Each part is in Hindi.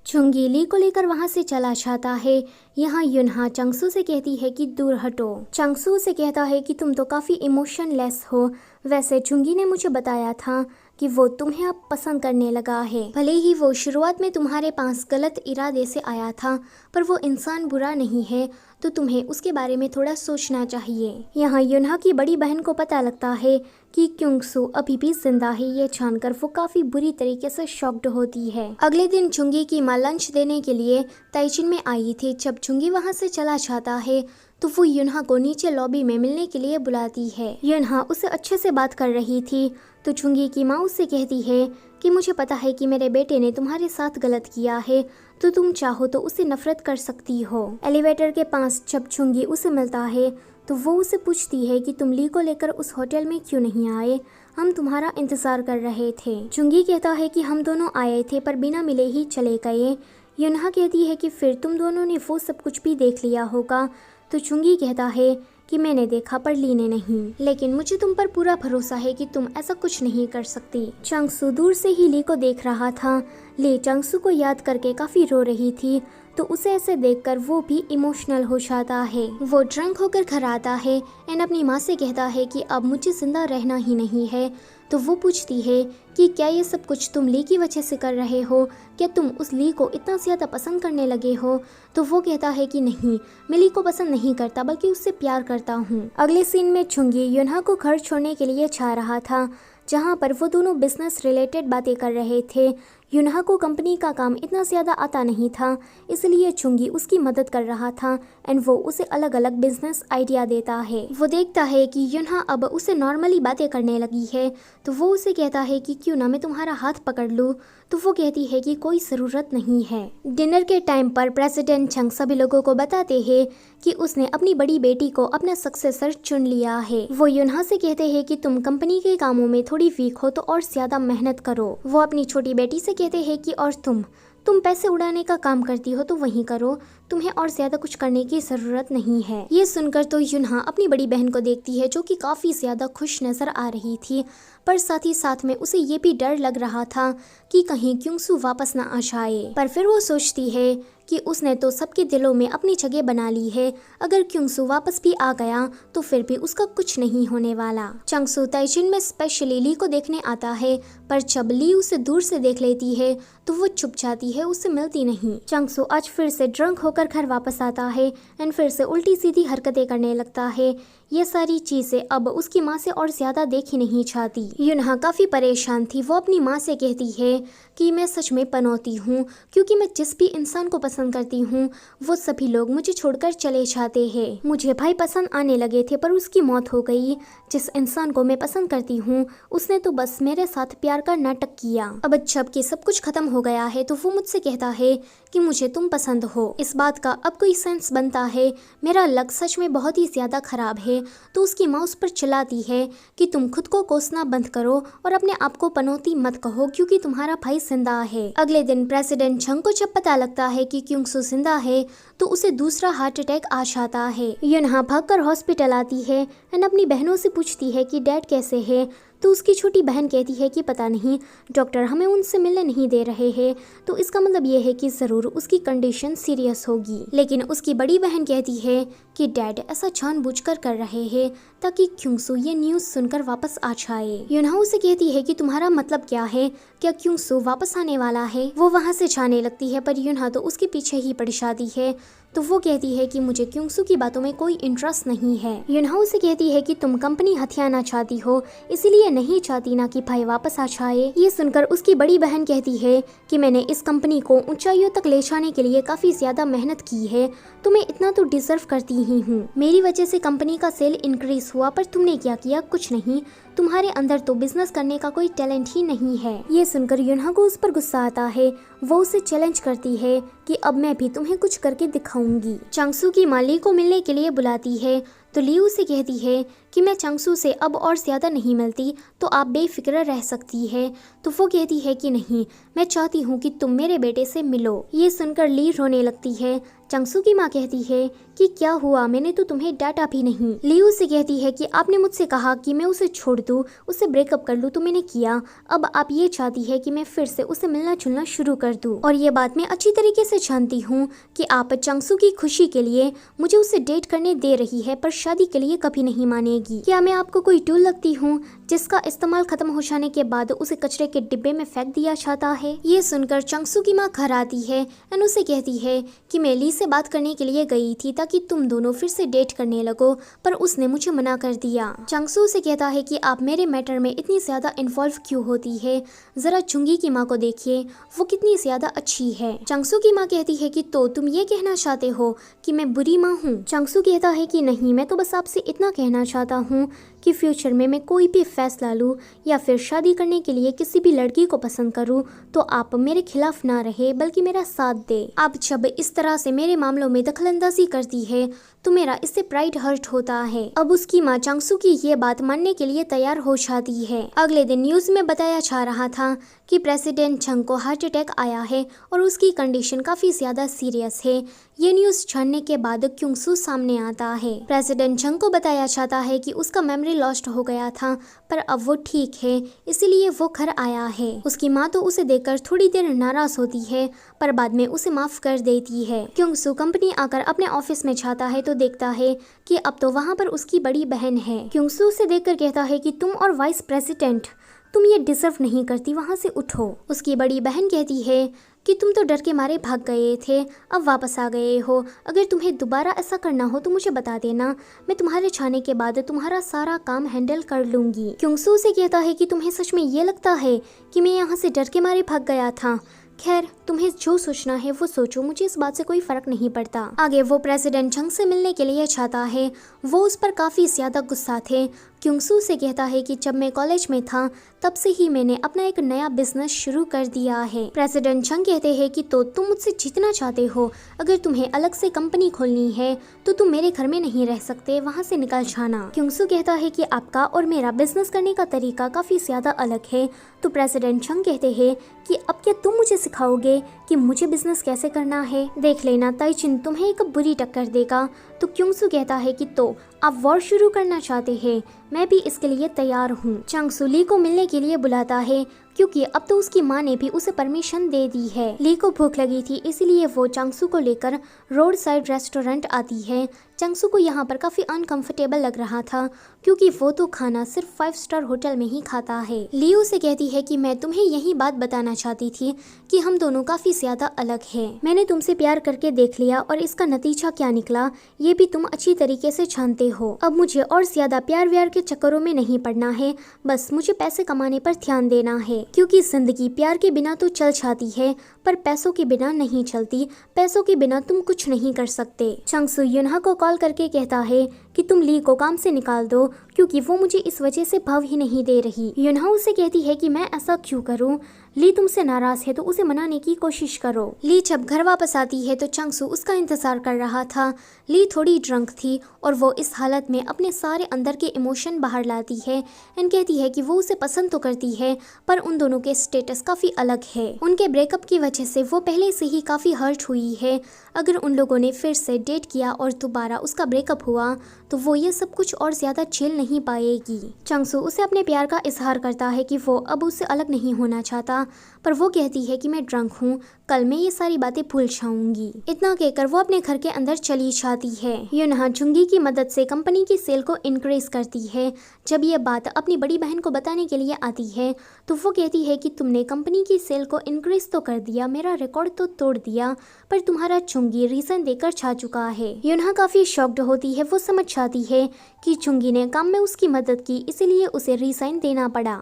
चुंगी ली को लेकर वहाँ से चला जाता है। यहाँ युनहा चंगसू से कहती है कि दूर हटो। चंगसू से कहता है कि तुम तो काफ़ी इमोशनलेस हो। वैसे चुंगी ने मुझे बताया था कि वो तुम्हें अब पसंद करने लगा है। भले ही वो शुरुआत में तुम्हारे पास गलत इरादे से आया था, पर वो इंसान बुरा नहीं है, तो तुम्हें उसके बारे में थोड़ा सोचना चाहिए। यहाँ युनहा की बड़ी बहन को पता लगता है कि क्युंगसू अभी भी जिंदा है। ये जानकर वो काफी बुरी तरीके से शॉक्ड होती है। अगले दिन चुंगी की माँ लंच देने के लिए ताइचिन में आई थी। जब चुंगी वहाँ से चला जाता है तो वो युनहा को नीचे लॉबी में मिलने के लिए बुलाती है। युनहा उससे अच्छे से बात कर रही थी तो चुंगी की माँ उससे कहती है कि मुझे पता है कि मेरे बेटे ने तुम्हारे साथ गलत किया है, तो तुम चाहो तो उसे नफरत कर सकती हो। एलिवेटर के पास जब चुंगी उसे मिलता है तो वो उसे पूछती है कि तुम ली को लेकर उस होटल में क्यों नहीं आए, हम तुम्हारा इंतजार कर रहे थे। चुंगी कहता है कि हम दोनों आए थे पर बिना मिले ही चले गए। युनहा कहती है कि फिर तुम दोनों ने वो सब कुछ भी देख लिया होगा। तो चुंगी कहता है कि मैंने देखा पर ली ने नहीं, लेकिन मुझे तुम पर पूरा भरोसा है कि तुम ऐसा कुछ नहीं कर सकती। चंगसू दूर से ही ली को देख रहा था। ली चंगसू को याद करके काफी रो रही थी, तो उसे ऐसे देखकर वो भी इमोशनल हो जाता है। वो ड्रंक होकर घर आता है एंड अपनी माँ से कहता है कि अब मुझे जिंदा रहना ही नहीं है। तो वो पूछती है कि क्या ये सब कुछ तुम ली की वजह से कर रहे हो, क्या तुम उस ली को इतना ज़्यादा पसंद करने लगे हो। तो वो कहता है कि नहीं, मैं ली को पसंद नहीं करता बल्कि उससे प्यार करता हूँ। अगले सीन में चुंगी युनहा को घर छोड़ने के लिए जा रहा था, जहाँ पर वो दोनों बिजनेस रिलेटेड बातें कर रहे थे। युनहा को कंपनी का काम इतना ज़्यादा आता नहीं था, इसलिए चुंगी उसकी मदद कर रहा था एंड वो उसे अलग अलग बिजनेस आइडिया देता है। वो देखता है कि युनहा अब उसे नॉर्मली बातें करने लगी है, तो वो उसे कहता है कि क्यों ना मैं तुम्हारा हाथ पकड़ लूँ। तो वो कहती है कि कोई ज़रूरत नहीं है। डिनर के टाइम पर प्रेसिडेंट चंग सभी लोगों को बताते हैं कि उसने अपनी बड़ी बेटी को अपना सक्सेसर चुन लिया है। वो युनहा से कहते हैं कि तुम कंपनी के कामों में थोड़ी वीक हो तो और ज्यादा मेहनत करो। वो अपनी छोटी बेटी से कहते हैं कि और तुम पैसे उड़ाने का काम करती हो तो वहीं करो, तुम्हें और ज्यादा कुछ करने की जरूरत नहीं है। ये सुनकर तो युनहा अपनी बड़ी बहन को देखती है जो कि काफी ज्यादा खुश नजर आ रही थी, पर साथ ही साथ में उसे ये भी डर लग रहा था कि कहीं क्युंगसू वापस ना आ जाए। पर फिर वो सोचती है कि उसने तो सबके दिलों में अपनी जगह बना ली है, अगर क्युंगसू वापस भी आ गया तो फिर भी उसका कुछ नहीं होने वाला। चंगसू ताइचिन में स्पेशली ली को देखने आता है, पर जब ली उसे दूर से देख लेती है तो वो चुप जाती है, उससे मिलती नहीं। चंगसू आज फिर से ड्रंक होकर घर वापस आता है एंड फिर से उल्टी सीधी हरकतें करने लगता है। ये सारी चीजें अब उसकी माँ से और ज्यादा देखी नहीं चाहती। युनहा काफी परेशान थी। वो अपनी माँ से कहती है कि मैं सच में पनौती हूँ, क्योंकि मैं जिस भी इंसान को पसंद करती हूँ वो सभी लोग मुझे छोड़कर चले जाते हैं। मुझे भाई पसंद आने लगे थे पर उसकी मौत हो गई। जिस इंसान को मैं पसंद करती हूँ उसने तो बस मेरे साथ प्यार का नाटक किया। अब जबकि सब कुछ खत्म हो गया है तो वो मुझसे कहता है कि मुझे तुम पसंद हो। इस बात का अब कोई सेंस बनता है। मेरा लक सच में बहुत ही ज्यादा खराब है। तो उसकी माँ उस पर चिल्लाती है कि तुम खुद को कोसना बंद करो और अपने आप को पनौती मत कहो, क्योंकि तुम्हारा भाई जिंदा है। अगले दिन प्रेसिडेंट चंग को जब पता लगता है कि क्युंगसू जिंदा है तो उसे दूसरा हार्ट अटैक आ जाता है। युनहा भागकर हॉस्पिटल आती है एंड अपनी बहनों से पूछती है कि डैड कैसे है। तो उसकी छोटी बहन कहती है कि पता नहीं, डॉक्टर हमें उनसे मिलने नहीं दे रहे हैं, तो इसका मतलब ये है कि जरूर उसकी कंडीशन सीरियस होगी। लेकिन उसकी बड़ी बहन कहती है कि डैड ऐसा जानबूझकर कर रहे हैं ताकि क्युंगसू ये न्यूज़ सुनकर वापस आ जाए। युनहा उसे कहती है कि तुम्हारा मतलब क्या है, क्या क्युंगसू वापस आने वाला है। वो वहाँ से जाने लगती है पर युनहा तो उसके पीछे ही पड़ जाती है। तो वो कहती है कि मुझे क्युंगसू की बातों में कोई इंटरेस्ट नहीं है। युनहा उसे कहती है कि तुम कंपनी हथियाना चाहती हो, इसीलिए नहीं चाहती ना कि भाई वापस आ जाए। ये सुनकर उसकी बड़ी बहन कहती है कि मैंने इस कंपनी को ऊंचाइयों तक ले जाने के लिए काफी ज्यादा मेहनत की है, तो मैं इतना तो डिजर्व करती ही हूँ। मेरी वजह से कंपनी का सेल इंक्रीज हुआ, पर तुमने क्या किया, कुछ नहीं। तुम्हारे अंदर तो बिजनेस करने का कोई टैलेंट ही नहीं है। ये सुनकर युनहा को उस पर गुस्सा आता है। वो उसे चैलेंज करती है कि अब मैं भी तुम्हें कुछ करके दिखाऊंगी। चंगसू की माँ ली को मिलने के लिए बुलाती है तो ली उसे कहती है कि मैं चंगसू से अब और ज्यादा नहीं मिलती, तो आप बेफिक्र रह सकती है। तो वो कहती है कि नहीं, मैं चाहती हूँ कि तुम मेरे बेटे से मिलो। ये सुनकर ली रोने लगती है। चंगसू की माँ कहती है कि क्या हुआ, मैंने तो तुम्हें डांटा भी नहीं। लियू से कहती है कि आपने मुझसे कहा कि मैं उसे छोड़ दूं, उससे ब्रेकअप कर लूं, तो मैंने किया। अब आप ये चाहती है कि मैं फिर से उसे मिलना जुलना शुरू कर दूं। और ये बात मैं अच्छी तरीके से जानती हूँ कि आप चंगसू की खुशी के लिए मुझे उससे डेट करने दे रही है, पर शादी के लिए कभी नहीं मानेगी। क्या मैं आपको कोई टूल लगती हूँ जिसका इस्तेमाल खत्म हो जाने के बाद उसे कचरे के डिब्बे में फेंक दिया जाता है? ये सुनकर चंगसू की माँ घर आती है और उसे कहती है कि मैं ली से बात करने के लिए गई थी ताकि तुम दोनों फिर से डेट करने लगो, पर उसने मुझे मना कर दिया। चंगसू से कहता है कि आप मेरे मैटर में इतनी ज्यादा इन्वॉल्व क्यों होती है, जरा चुंगी की माँ को देखिए, वो कितनी ज्यादा अच्छी है। चंगसू की माँ कहती है कि तो तुम ये कहना चाहते हो कि मैं बुरी माँ हूँ? चंगसू कहता है कि नहीं, मैं तो बस आपसे इतना कहना चाहता हूँ कि फ्यूचर में मैं कोई भी फैसला लूँ या फिर शादी करने के लिए किसी भी लड़की को पसंद करूँ तो आप मेरे खिलाफ ना रहे बल्कि मेरा साथ दे। आप जब इस तरह से मेरे मामलों में दखलंदाजी करती है तो मेरा इससे प्राइड हर्ट होता है। अब उसकी माँ चंगसू की ये बात मानने के लिए तैयार हो जाती है। अगले दिन न्यूज में बताया जा रहा था कि प्रेसिडेंट चंग को हार्ट अटैक आया है और उसकी कंडीशन काफी ज्यादा सीरियस है। ये न्यूज जानने के बाद क्योंगसू सामने आता है। प्रेसिडेंट चंग को बताया जाता है कि उसका मेमोरी लॉस्ट हो गया था, पर अब वो ठीक है, इसीलिए वो घर आया है। उसकी माँ तो उसे देखकर थोड़ी देर नाराज होती है, पर बाद में उसे माफ कर देती है। क्योंगसू कंपनी आकर अपने ऑफिस में जाता है तो देखता है कि अब तो वहाँ पर उसकी बड़ी बहन है। क्योंगसू उसे देखकर कहता है कि तुम और वाइस प्रेसिडेंट, तुम ये डिजर्व नहीं करती, वहाँ से उठो। उसकी बड़ी बहन कहती है कि तुम तो डर के मारे भाग गए थे, अब वापस आ गए हो। अगर तुम्हें दोबारा ऐसा करना हो तो मुझे बता देना, मैं तुम्हारे जाने के बाद तुम्हारा सारा काम हैंडल कर लूंगी। क्योंगसू से कहता है कि तुम्हें सच में ये लगता है कि मैं यहाँ से डर के मारे भाग गया था? खैर, तुम्हें जो सोचना है वो सोचो, मुझे इस बात से कोई फर्क नहीं पड़ता। आगे वो प्रेसिडेंट चंग से मिलने के लिए चाहता है। वो उस पर काफी ज्यादा गुस्सा थे। क्योंगसू से कहता है कि जब मैं कॉलेज में था तब से ही मैंने अपना एक नया बिजनेस शुरू कर दिया है। प्रेसिडेंट चंग कहते हैं कि तो तुम मुझसे जीतना चाहते हो, अगर तुम्हें अलग से कंपनी खोलनी है तो तुम मेरे घर में नहीं रह सकते, वहाँ से निकल जाना। क्योंगसू कहता है कि आपका और मेरा बिजनेस करने का तरीका काफी ज्यादा अलग है। तो प्रेसिडेंट चंग कहते हैं कि अब क्या तुम मुझे सिखाओगे कि मुझे बिजनेस कैसे करना है? देख लेना, ताइचिन तुम्हें एक बुरी टक्कर देगा। तो क्योंगसू कहता है कि तो आप वॉर शुरू करना चाहते हैं, मैं भी इसके लिए तैयार हूँ। चंगसू ली को मिलने के लिए बुलाता है क्योंकि अब तो उसकी माँ ने भी उसे परमिशन दे दी है। ली को भूख लगी थी, इसलिए वो चंगसू को लेकर रोड साइड रेस्टोरेंट आती है। चंगसू को यहाँ पर काफी अनकंफर्टेबल लग रहा था क्योंकि वो तो खाना सिर्फ 5 स्टार होटल में ही खाता है। ली उसे कहती है कि मैं तुम्हें यही बात बताना चाहती थी कि हम दोनों काफी ज्यादा अलग हैं। मैंने तुमसे प्यार करके देख लिया और इसका नतीजा क्या निकला ये भी तुम अच्छी तरीके से जानते हो। अब मुझे और ज्यादा प्यार व्यार के चक्करों में नहीं पड़ना है, बस मुझे पैसे कमाने पर ध्यान देना है, क्योंकि जिंदगी प्यार के बिना तो चल जाती है पर पैसों के बिना नहीं चलती। पैसों के बिना तुम कुछ नहीं कर सकते। चंगसू युनहा को कॉल करके कहता है कि तुम ली को काम से निकाल दो क्योंकि वो मुझे इस वजह से भाव ही नहीं दे रही। युनहा उसे कहती है कि मैं ऐसा क्यों करूं, ली तुमसे नाराज है तो उसे मनाने की कोशिश करो। ली जब घर वापस आती है तो चंगसू उसका इंतजार कर रहा था। ली थोड़ी ड्रंक थी और वो इस हालत में अपने सारे अंदर के इमोशन बाहर लाती है एंड कहती है कि वो उसे पसंद तो करती है पर उन दोनों के स्टेटस काफी अलग है। उनके ब्रेकअप की वजह से वो पहले से ही काफी हर्ट हुई है। अगर उन लोगों ने फिर से डेट किया और दोबारा उसका ब्रेकअप हुआ तो वो ये सब कुछ और ज्यादा झेल नहीं पाएगी। चंगसू उसे अपने प्यार का इजहार करता है कि वो अब उससे अलग नहीं होना चाहता, पर वो कहती है कि मैं ड्रंक हूँ, कल मैं ये सारी बातें भूल जाऊंगी। इतना कहकर वो अपने घर के अंदर चली जाती है। युनहा चुंगी की मदद से कंपनी की सेल को इंक्रीज करती है। जब ये बात अपनी बड़ी बहन को बताने के लिए आती है तो वो कहती है कि तुमने कंपनी की सेल को इंक्रीज तो कर दिया, मेरा रिकॉर्ड तो तोड़ दिया, पर तुम्हारा चुंगी रीजन देकर छा चुका है। युनहा काफी शॉक्ड होती है। वो समझ जाती है कि चुंगी ने काम में उसकी मदद की, इसीलिए उसे रिजाइन देना पड़ा।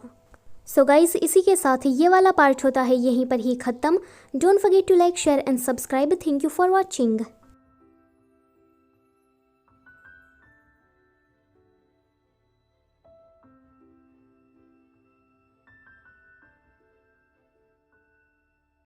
सो गाइस, इसी के साथ ये वाला पार्ट होता है यहीं पर ही खत्म। Don't forget to like, share and subscribe. Thank you for watching.